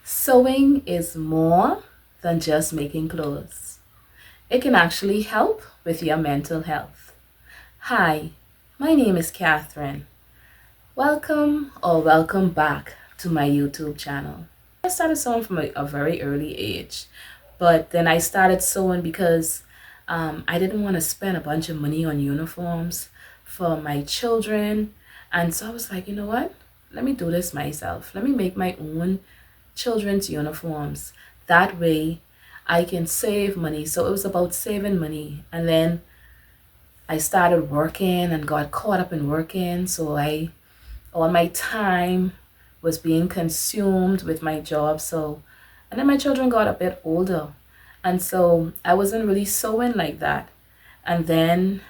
Sewing is more than just making clothes. It can actually help with your mental health. Hi, my name is Catherine. Welcome back to my YouTube channel. I started sewing from a very early age, but then I started sewing because I didn't want to spend a bunch of money on uniforms for my children. And so I was like, you know what? Let me do this myself. Let me make my own children's uniforms. That way I can save money. So it was about saving money. And then I started working and got caught up in working. So all my time was being consumed with my job. And then my children got a bit older. And so I wasn't really sewing like that. And then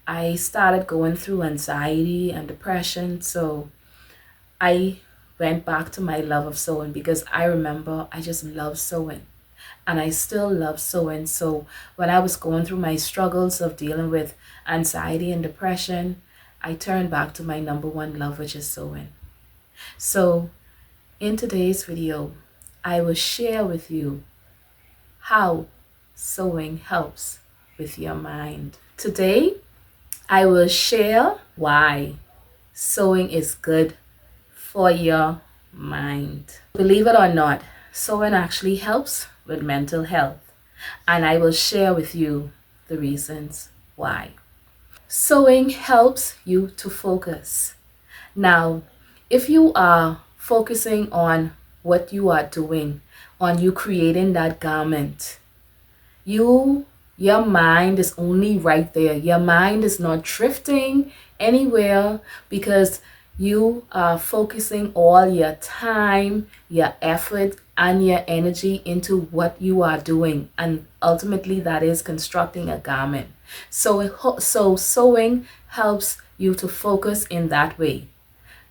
I started going through anxiety and depression. So I went back to my love of sewing because I remember I just love sewing and I still love sewing. So when I was going through my struggles of dealing with anxiety and depression, I turned back to my number one love, which is sewing. So in today's video, I will share with you how sewing helps with your mind. Today, I will share why sewing is good for your mind. Believe it or not, sewing actually helps with mental health, and I will share with you the reasons why. Sewing helps you to focus. Now, if you are focusing on what you are doing, on you creating that garment, your mind is only right there. Your mind is not drifting anywhere because you are focusing all your time, your effort, and your energy into what you are doing. And ultimately, that is constructing a garment. So sewing helps you to focus in that way.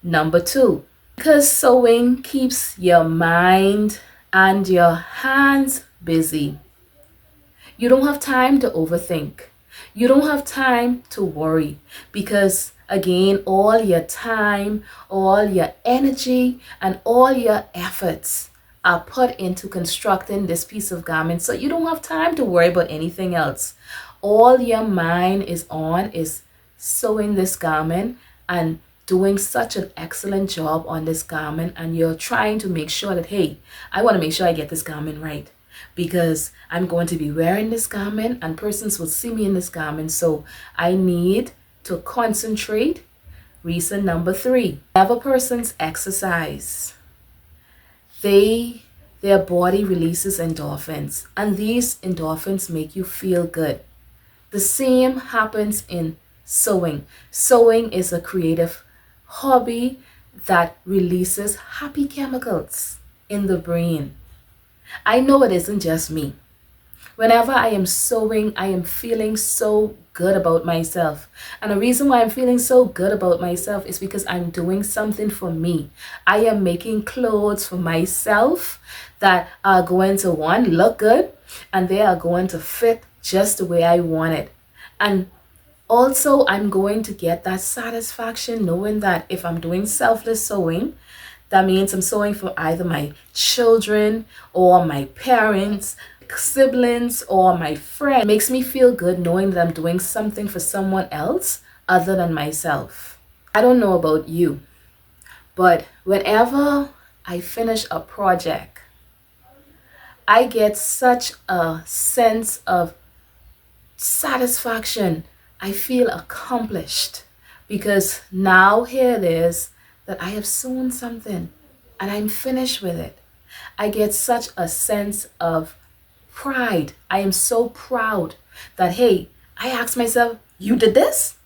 Number two, because sewing keeps your mind and your hands busy. You don't have time to overthink. You don't have time to worry because, again, all your time, all your energy, and all your efforts are put into constructing this piece of garment. So you don't have time to worry about anything else. All your mind is on is sewing this garment and doing such an excellent job on this garment. And you're trying to make sure that, hey, I want to make sure I get this garment right, because I'm going to be wearing this garment and persons will see me in this garment. So I need to concentrate. Reason number three, whenever persons exercise, their body releases endorphins, and these endorphins make you feel good. The same happens in sewing. Sewing is a creative hobby that releases happy chemicals in the brain. I know it isn't just me. Whenever I am sewing, I am feeling so good about myself. And the reason why I'm feeling so good about myself is because I'm doing something for me. I am making clothes for myself that are going to, one, look good, and they are going to fit just the way I want it. And also, I'm going to get that satisfaction knowing that if I'm doing selfless sewing, that means I'm sewing for either my children or my parents, siblings, or my friend. It makes me feel good knowing that I'm doing something for someone else other than myself. I don't know about you, but whenever I finish a project, I get such a sense of satisfaction. I feel accomplished because now here it is that I have sewn something and I'm finished with it. I get such a sense of pride. I am so proud that, hey, I asked myself, you did this?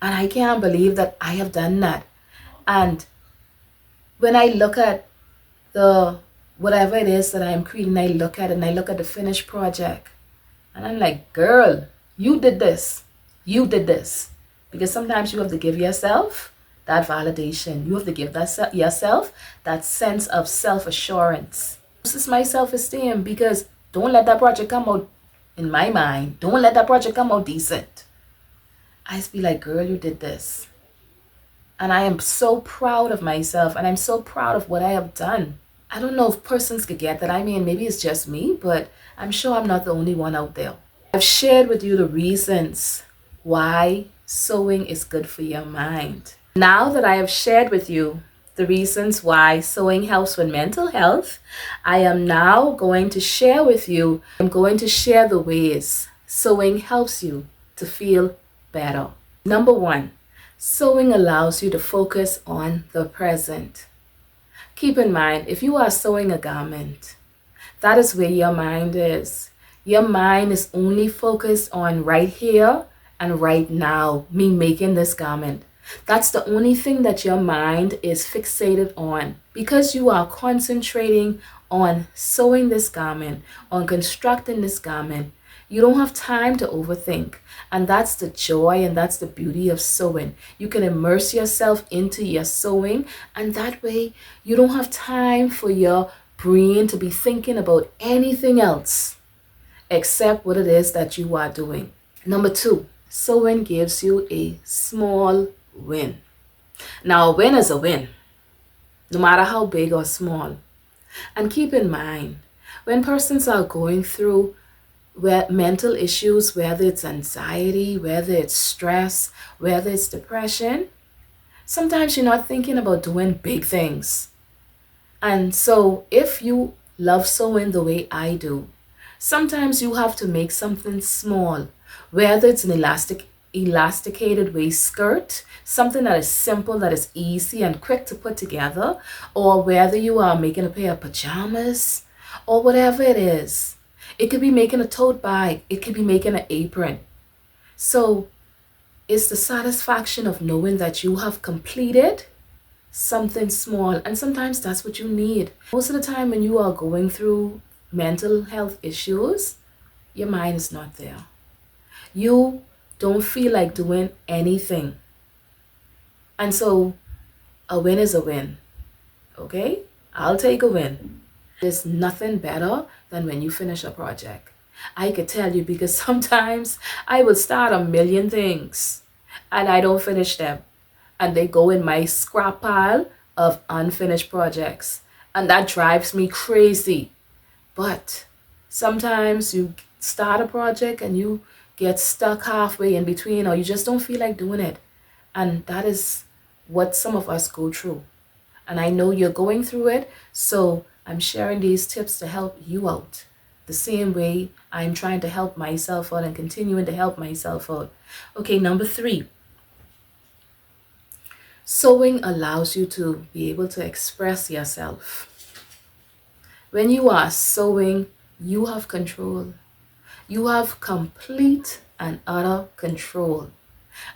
And I can't believe that I have done that. And when I look at the whatever it is that I'm creating, I look at it and I look at the finished project and I'm like, girl, you did this. You did this. Because sometimes you have to give yourself that validation. You have to give yourself that sense of self-assurance. This is my self-esteem because don't let that project come out, in my mind, don't let that project come out decent. I just be like, girl, you did this. And I am so proud of myself and I'm so proud of what I have done. I don't know if persons could get that. I mean, maybe it's just me, but I'm sure I'm not the only one out there. I've shared with you the reasons why sewing is good for your mind. Now that I have shared with you the reasons why sewing helps with mental health, I am now going to share with you, I'm going to share the ways sewing helps you to feel better. Number one, sewing allows you to focus on the present. Keep in mind, if you are sewing a garment, that is where your mind is. Your mind is only focused on right here and right now, me making this garment. That's the only thing that your mind is fixated on because you are concentrating on sewing this garment, on constructing this garment. You don't have time to overthink. And that's the joy and that's the beauty of sewing. You can immerse yourself into your sewing, and that way you don't have time for your brain to be thinking about anything else except what it is that you are doing. Number two, sewing gives you a small win. Now, a win is a win, no matter how big or small. And keep in mind, when persons are going through mental issues, whether it's anxiety, whether it's stress, whether it's depression, sometimes you're not thinking about doing big things. And so if you love sewing the way I do, sometimes you have to make something small, whether it's an elasticated waist skirt, something that is simple, that is easy and quick to put together, or whether you are making a pair of pajamas or whatever it is. It could be making a tote bag. It could be making an apron. So it's the satisfaction of knowing that you have completed something small. And sometimes that's what you need. Most of the time when you are going through mental health issues, your mind is not there. You don't feel like doing anything. And so a win is a win. Okay? I'll take a win. There's nothing better than when you finish a project. I could tell you because sometimes I will start a million things and I don't finish them. And they go in my scrap pile of unfinished projects. And that drives me crazy. But sometimes you start a project and you get stuck halfway in between, or you just don't feel like doing it. And that is what some of us go through. And I know you're going through it, so I'm sharing these tips to help you out. The same way I'm trying to help myself out and continuing to help myself out. Okay, number three. Sewing allows you to be able to express yourself. When you are sewing, you have control. You have complete and utter control.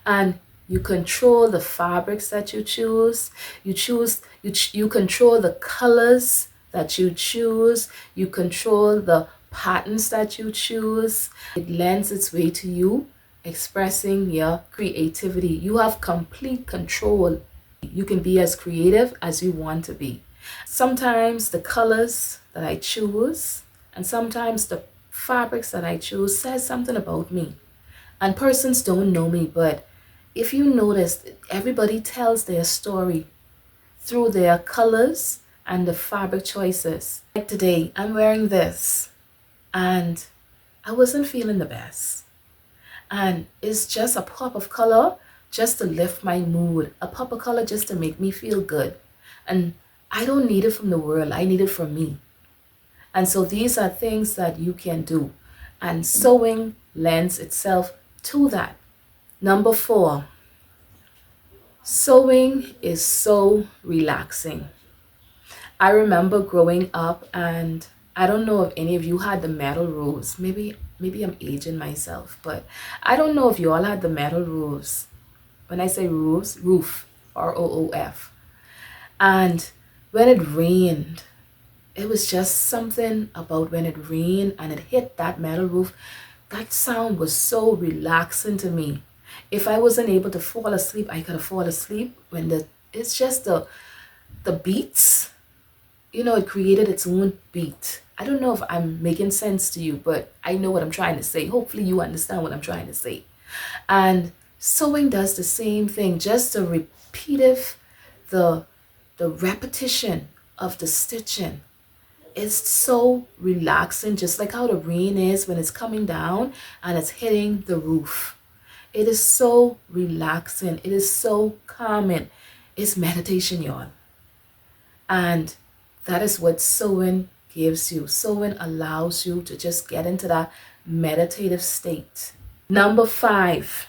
And you control the fabrics that you choose. You control the colors that you choose. You control the patterns that you choose. It lends its way to you expressing your creativity. You have complete control. You can be as creative as you want to be. Sometimes the colors that I choose and sometimes the fabrics that I choose says something about me. And persons don't know me, but if you notice, everybody tells their story through their colors and the fabric choices. Like today, I'm wearing this and I wasn't feeling the best. And it's just a pop of color just to lift my mood, a pop of color just to make me feel good. And I don't need it from the world, I need it from me. And so these are things that you can do. And sewing lends itself to that. Number four, sewing is so relaxing. I remember growing up, and I don't know if any of you had the metal roofs. Maybe I'm aging myself, but I don't know if you all had the metal roofs. When I say roofs, roof, ROOF. And when it rained, it was just something about when it rained and it hit that metal roof. That sound was so relaxing to me. If I wasn't able to fall asleep, I could have fallen asleep when it's just the beats. You know, it created its own beat. I don't know if I'm making sense to you, but I know what I'm trying to say. Hopefully you understand what I'm trying to say. And sewing does the same thing, just the repetitive, the repetition of the stitching. It's so relaxing, just like how the rain is when it's coming down and it's hitting the roof. It is so relaxing. It is so calming. It's meditation, y'all. And that is what sewing gives you. Sewing allows you to just get into that meditative state. Number 5,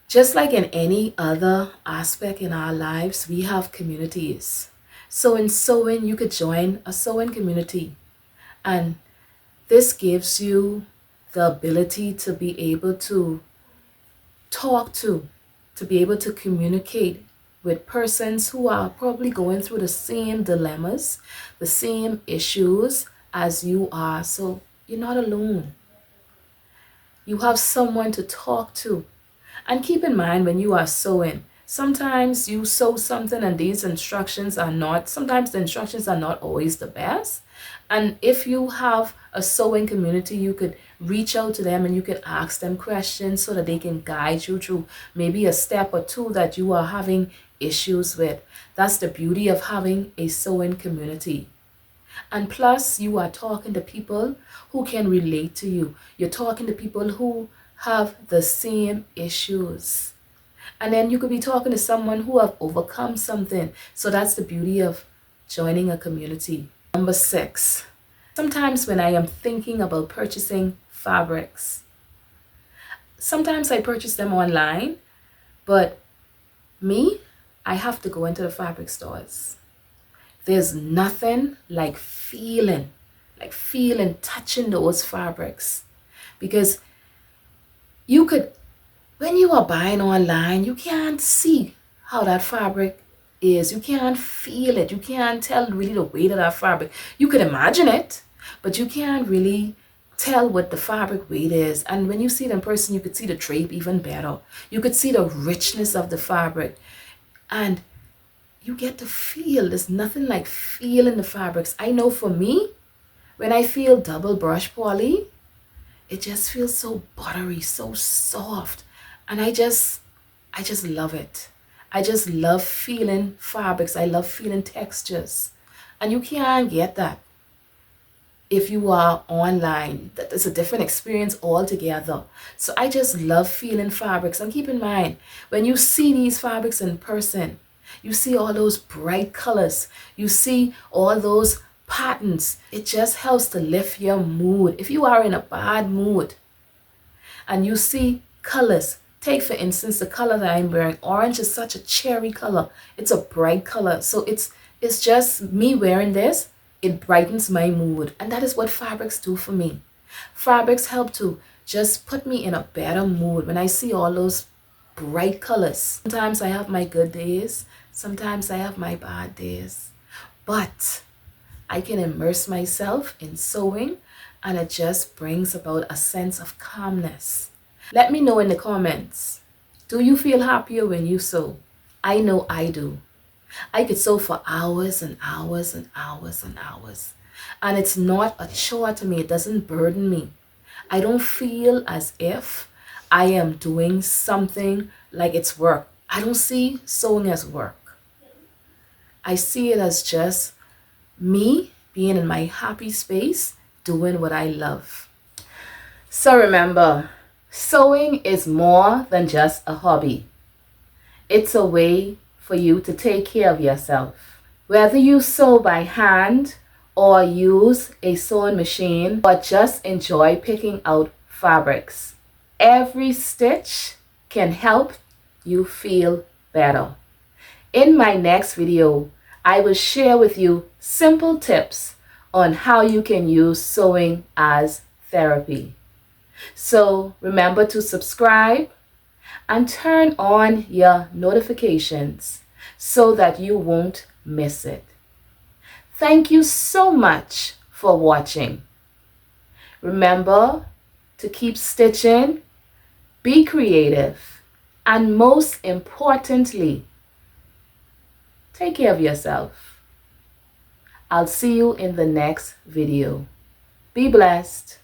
just like in any other aspect in our lives, we have communities. So in sewing, you could join a sewing community. And this gives you the ability to be able to talk to be able to communicate with persons who are probably going through the same dilemmas, the same issues as you are. So you're not alone. You have someone to talk to. And keep in mind when you are sewing, sometimes you sew something and sometimes the instructions are not always the best. And if you have a sewing community, you could reach out to them and you could ask them questions so that they can guide you through maybe a step or two that you are having issues with. That's the beauty of having a sewing community. And plus, you are talking to people who can relate to you. You're talking to people who have the same issues. And then you could be talking to someone who have overcome something. So that's the beauty of joining a community. Number 6, sometimes when I am thinking about purchasing fabrics, sometimes I purchase them online, but I have to go into the fabric stores. There's nothing like feeling, touching those fabrics. Because when you are buying online, you can't see how that fabric is. You can't feel it. You can't tell really the weight of that fabric. You could imagine it, but you can't really tell what the fabric weight is. And when you see it in person, you could see the drape even better. You could see the richness of the fabric. And you get to feel. There's nothing like feeling the fabrics. I know for me, when I feel double brush poly, it just feels so buttery, so soft. And I just love it. I just love feeling fabrics. I love feeling textures. And you can't get that if you are online. That is a different experience altogether. So I just love feeling fabrics. And keep in mind, when you see these fabrics in person, you see all those bright colors. You see all those patterns. It just helps to lift your mood. If you are in a bad mood and you see colors, take for instance the color that I'm wearing. Orange is such a cherry color. It's a bright color. So it's just me wearing this. It brightens my mood. And that is what fabrics do for me. Fabrics help to just put me in a better mood when I see all those bright colors. Sometimes I have my good days. Sometimes I have my bad days. But I can immerse myself in sewing and it just brings about a sense of calmness. Let me know in the comments. Do you feel happier when you sew? I know I do. I could sew for hours and hours and hours and hours. And it's not a chore to me. It doesn't burden me. I don't feel as if I am doing something like it's work. I don't see sewing as work. I see it as just me being in my happy space, doing what I love. So remember, sewing is more than just a hobby. It's a way for you to take care of yourself. Whether you sew by hand or use a sewing machine or just enjoy picking out fabrics, every stitch can help you feel better. In my next video, I will share with you simple tips on how you can use sewing as therapy. So remember to subscribe and turn on your notifications so that you won't miss it. Thank you so much for watching. Remember to keep stitching, be creative, and most importantly, take care of yourself. I'll see you in the next video. Be blessed.